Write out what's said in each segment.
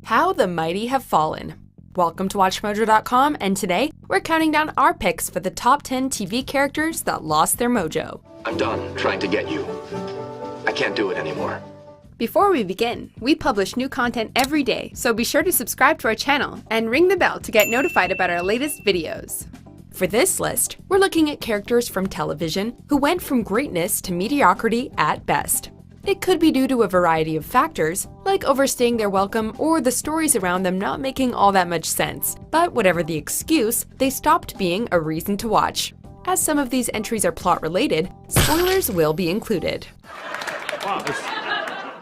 How the Mighty Have Fallen. Welcome to WatchMojo.com, and today we're counting down our picks for the top 10 TV characters that lost their mojo. I'm done trying to get you. I can't do it anymore. Before we begin, we publish new content every day, so be sure to subscribe to our channel and ring the bell to get notified about our latest videos. For this list, we're looking at characters from television who went from greatness to mediocrity at best. It could be due to a variety of factors, like overstaying their welcome or the stories around them not making all that much sense. But whatever the excuse, they stopped being a reason to watch. As some of these entries are plot-related, spoilers will be included. Wow, it's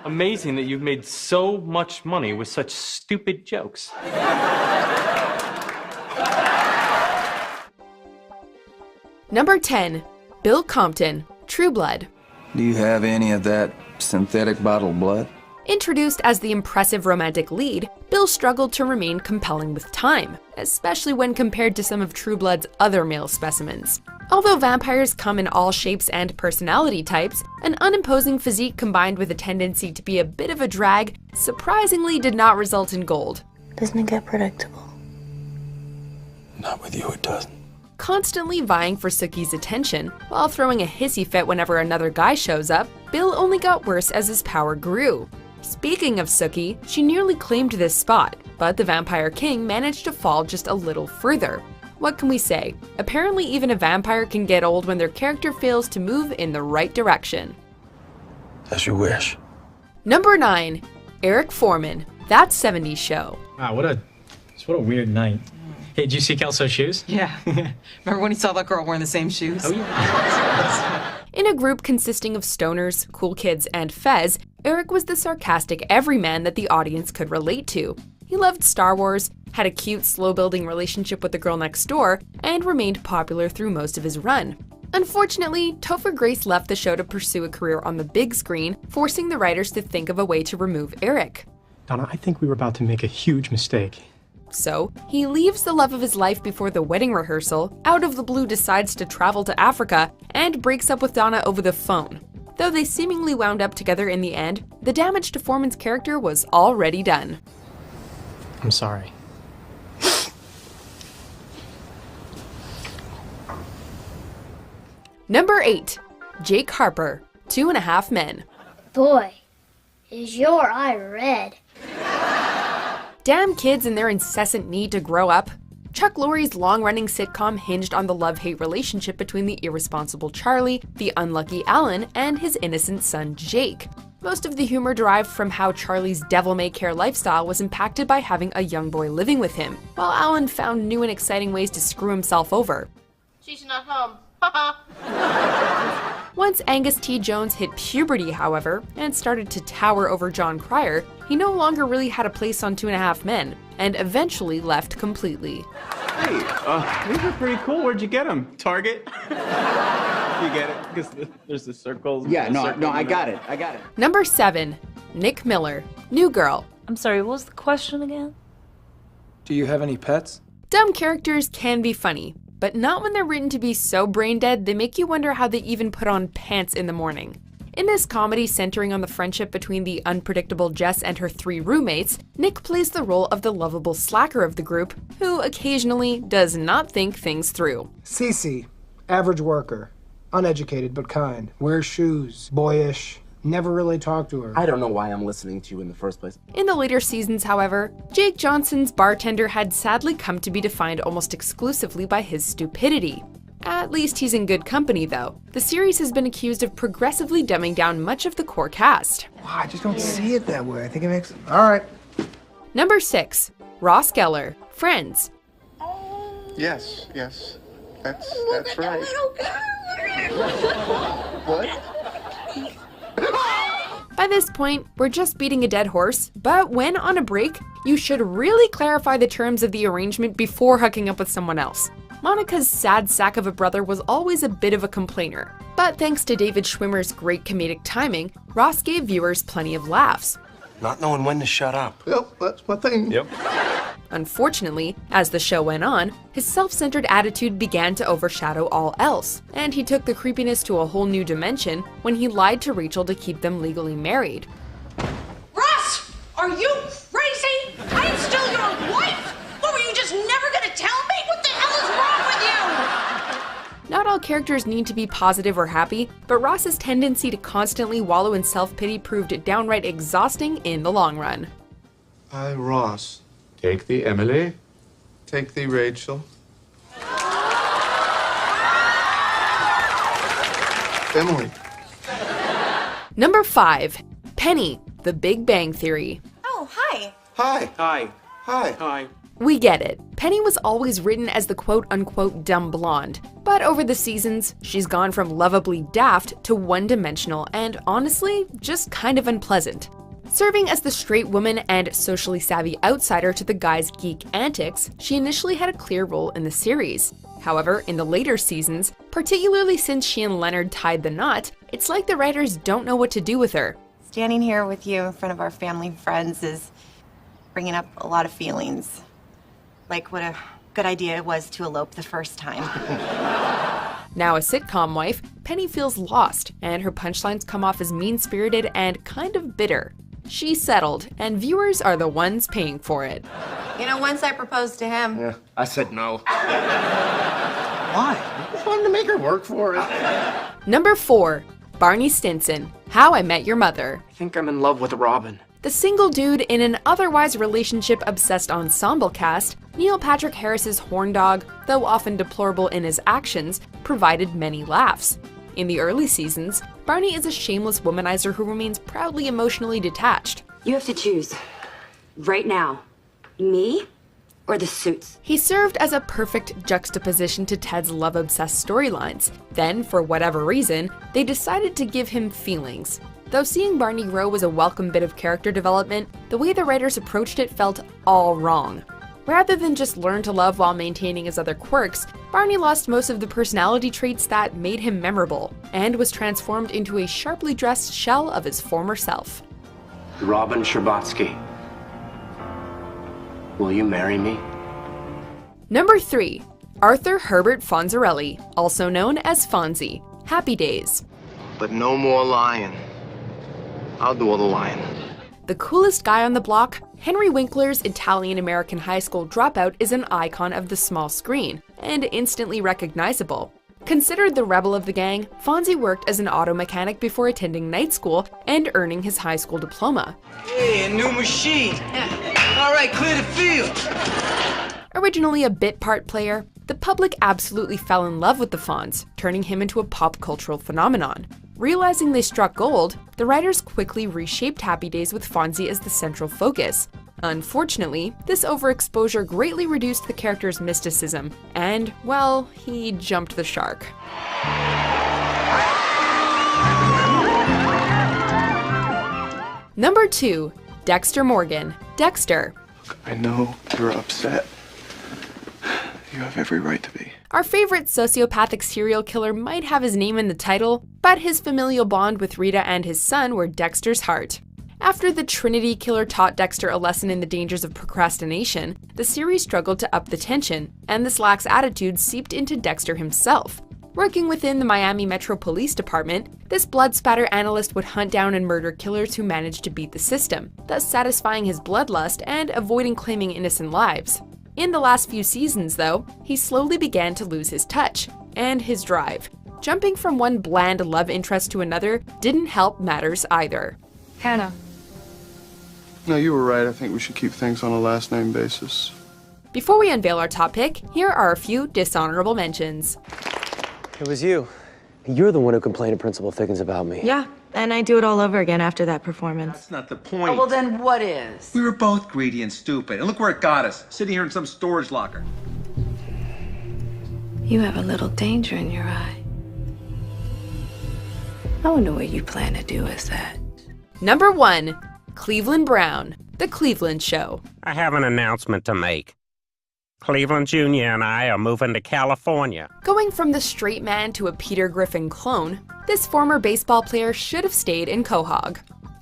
amazing that you've made so much money with such stupid jokes. Number 10. Bill Compton, True Blood. Do you have any of that synthetic bottled blood? Introduced as the impressive romantic lead, Bill struggled to remain compelling with time, especially when compared to some of True Blood's other male specimens. Although vampires come in all shapes and personality types, an unimposing physique combined with a tendency to be a bit of a drag surprisingly did not result in gold. Doesn't it get predictable? Not with you, it doesn't. Constantly vying for Sookie's attention, while throwing a hissy fit whenever another guy shows up, Bill only got worse as his power grew. Speaking of Sookie, she nearly claimed this spot, but the Vampire King managed to fall just a little further. What can we say? Apparently even a vampire can get old when their character fails to move in the right direction. As you wish. Number 9. Eric Foreman, That 70s Show. Wow, what a weird night. Hey, did you see Kelso's shoes? Yeah. Remember when he saw that girl wearing the same shoes? Oh, yeah. In a group consisting of stoners, cool kids, and Fez, Eric was the sarcastic everyman that the audience could relate to. He loved Star Wars, had a cute, slow-building relationship with the girl next door, and remained popular through most of his run. Unfortunately, Topher Grace left the show to pursue a career on the big screen, forcing the writers to think of a way to remove Eric. Donna, I think we were about to make a huge mistake. So, he leaves the love of his life before the wedding rehearsal, out of the blue decides to travel to Africa, and breaks up with Donna over the phone. Though they seemingly wound up together in the end, the damage to Foreman's character was already done. I'm sorry. Number 8. Jake Harper, 2.5 Men. Boy, is your eye red. Damn kids and their incessant need to grow up. Chuck Lorre's long-running sitcom hinged on the love-hate relationship between the irresponsible Charlie, the unlucky Alan, and his innocent son Jake. Most of the humor derived from how Charlie's devil-may-care lifestyle was impacted by having a young boy living with him, while Alan found new and exciting ways to screw himself over. She's not home. Once Angus T. Jones hit puberty, however, and started to tower over Jon Cryer, he no longer really had a place on 2.5 Men, and eventually left completely. Hey, these are pretty cool. Where'd you get them? Target? You get it? Because there's the circles. Yeah, no, I got it. Number 7. Nick Miller, New Girl. I'm sorry, what was the question again? Do you have any pets? Dumb characters can be funny, but not when they're written to be so brain-dead they make you wonder how they even put on pants in the morning. In this comedy centering on the friendship between the unpredictable Jess and her 3 roommates, Nick plays the role of the lovable slacker of the group, who occasionally does not think things through. Cece, average worker, uneducated but kind, wears shoes, boyish, never really talked to her. I don't know why I'm listening to you in the first place. In the later seasons, however, Jake Johnson's bartender had sadly come to be defined almost exclusively by his stupidity. At least he's in good company, though. The series has been accused of progressively dumbing down much of the core cast. Wow, I just don't see it that way. I think it makes... All right. Number 6. Ross Geller, Friends. Yes. That's right. What? By this point, we're just beating a dead horse, but when on a break, you should really clarify the terms of the arrangement before hooking up with someone else. Monica's sad sack of a brother was always a bit of a complainer, but thanks to David Schwimmer's great comedic timing, Ross gave viewers plenty of laughs. Not knowing when to shut up. Yep, that's my thing. Yep. Unfortunately, as the show went on, his self-centered attitude began to overshadow all else, and he took the creepiness to a whole new dimension when he lied to Rachel to keep them legally married. Ross! Are you crazy? characters need to be positive or happy, but Ross's tendency to constantly wallow in self-pity proved downright exhausting in the long run. Hi, Ross. Take thee, Emily. Take thee, Rachel. Emily. Number 5. Penny, The Big Bang Theory. Oh, hi. Hi. Hi. Hi. Hi. We get it. Penny was always written as the quote-unquote dumb blonde, but over the seasons, she's gone from lovably daft to one-dimensional and honestly, just kind of unpleasant. Serving as the straight woman and socially savvy outsider to the guy's geek antics, she initially had a clear role in the series. However, in the later seasons, particularly since she and Leonard tied the knot, it's like the writers don't know what to do with her. Standing here with you in front of our family and friends is bringing up a lot of feelings. Like what a good idea it was to elope the first time. Now a sitcom wife, Penny feels lost, and her punchlines come off as mean-spirited and kind of bitter. She settled, and viewers are the ones paying for it. You know, once I proposed to him. Yeah, I said no. Why? I just wanted to make her work for it. Number 4. Barney Stinson, How I Met Your Mother. I think I'm in love with Robin. The single dude in an otherwise relationship-obsessed ensemble cast, Neil Patrick Harris's horn dog, though often deplorable in his actions, provided many laughs. In the early seasons, Barney is a shameless womanizer who remains proudly emotionally detached. You have to choose. Right now. Me or the suits? He served as a perfect juxtaposition to Ted's love-obsessed storylines. Then, for whatever reason, they decided to give him feelings. Though seeing Barney grow was a welcome bit of character development, the way the writers approached it felt all wrong. Rather than just learn to love while maintaining his other quirks, Barney lost most of the personality traits that made him memorable, and was transformed into a sharply dressed shell of his former self. Robin Scherbatsky. Will you marry me? Number 3. Arthur Herbert Fonzarelli, also known as Fonzie, Happy Days. But no more lying. I'll do all the lying. The coolest guy on the block, Henry Winkler's Italian-American high school dropout is an icon of the small screen, and instantly recognizable. Considered the rebel of the gang, Fonzie worked as an auto mechanic before attending night school and earning his high school diploma. Hey, a new machine. All right, clear the field. Originally a bit part player, the public absolutely fell in love with the Fonz, turning him into a pop cultural phenomenon. Realizing they struck gold, the writers quickly reshaped Happy Days with Fonzie as the central focus. Unfortunately, this overexposure greatly reduced the character's mysticism, and, well, he jumped the shark. Number 2. Dexter Morgan, Dexter. Look, I know you're upset. You have every right to be. Our favorite sociopathic serial killer might have his name in the title, but his familial bond with Rita and his son were Dexter's heart. After the Trinity killer taught Dexter a lesson in the dangers of procrastination, the series struggled to up the tension, and this lax attitude seeped into Dexter himself. Working within the Miami Metro Police Department, this blood spatter analyst would hunt down and murder killers who managed to beat the system, thus satisfying his bloodlust and avoiding claiming innocent lives. In the last few seasons, though, he slowly began to lose his touch and his drive. Jumping from one bland love interest to another didn't help matters either. Hannah. No, you were right. I think we should keep things on a last name basis. Before we unveil our top pick, here are a few dishonorable mentions. It was you. You're the one who complained to Principal Thickens about me. Yeah, and I do it all over again after that performance. That's not the point. Oh, well, then what is? We were both greedy and stupid, and look where it got us, sitting here in some storage locker. You have a little danger in your eye. I wonder what you plan to do with that. Number 1. Cleveland Brown, The Cleveland Show. I have an announcement to make. Cleveland Jr. and I are moving to California. Going from the straight man to a Peter Griffin clone, this former baseball player should have stayed in Quahog.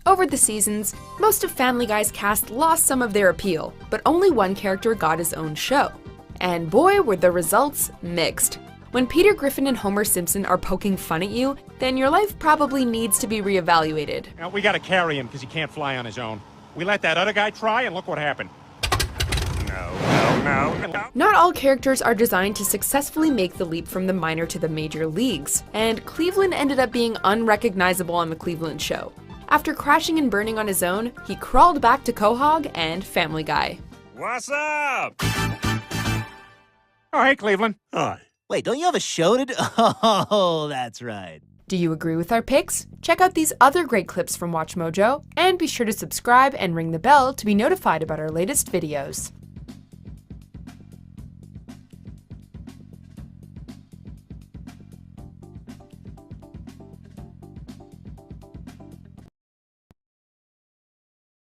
Over the seasons, most of Family Guy's cast lost some of their appeal, but only one character got his own show. And boy, were the results mixed. When Peter Griffin and Homer Simpson are poking fun at you, then your life probably needs to be reevaluated. Now, we gotta carry him because he can't fly on his own. We let that other guy try and look what happened. No, no. Not all characters are designed to successfully make the leap from the minor to the major leagues, and Cleveland ended up being unrecognizable on The Cleveland Show. After crashing and burning on his own, he crawled back to Quahog and Family Guy. What's up? Oh, hey, Cleveland. Hi. Wait, don't you have a show to do? Oh, that's right. Do you agree with our picks? Check out these other great clips from WatchMojo, and be sure to subscribe and ring the bell to be notified about our latest videos.